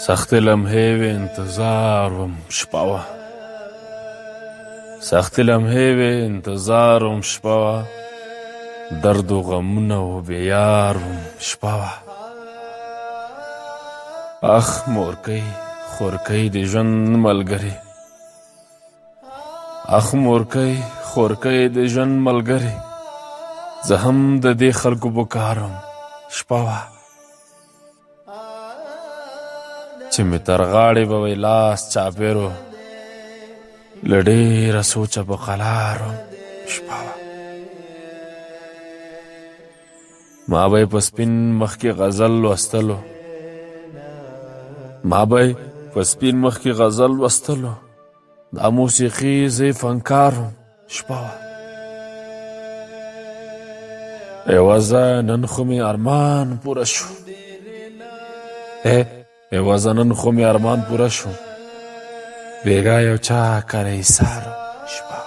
سخت لمحې وې انتظار وم شپه وه سخت لمحې وې انتظار وم شپه وه درد و غمونه و بیار وم شپه وه اخ مورکۍ خورکۍ د ژوند ملګرې اخ مورکۍ خورکۍ د ژوند ملګرې زه هم د دې خلکو بکار وم شپه وه چې مې تر غاړې به وی لاس چاپېر و له ډېره سوچه به قلار وم شپه وه ما به یې په سپین مخ کې غزل لوستلو دا موسیقي زه فنکار وم شپه وه یوازه نن خو مې ارمان پوره شو یوازه نن خو مې ارمان پوره شو بېګا یو چا کره ایسار شپه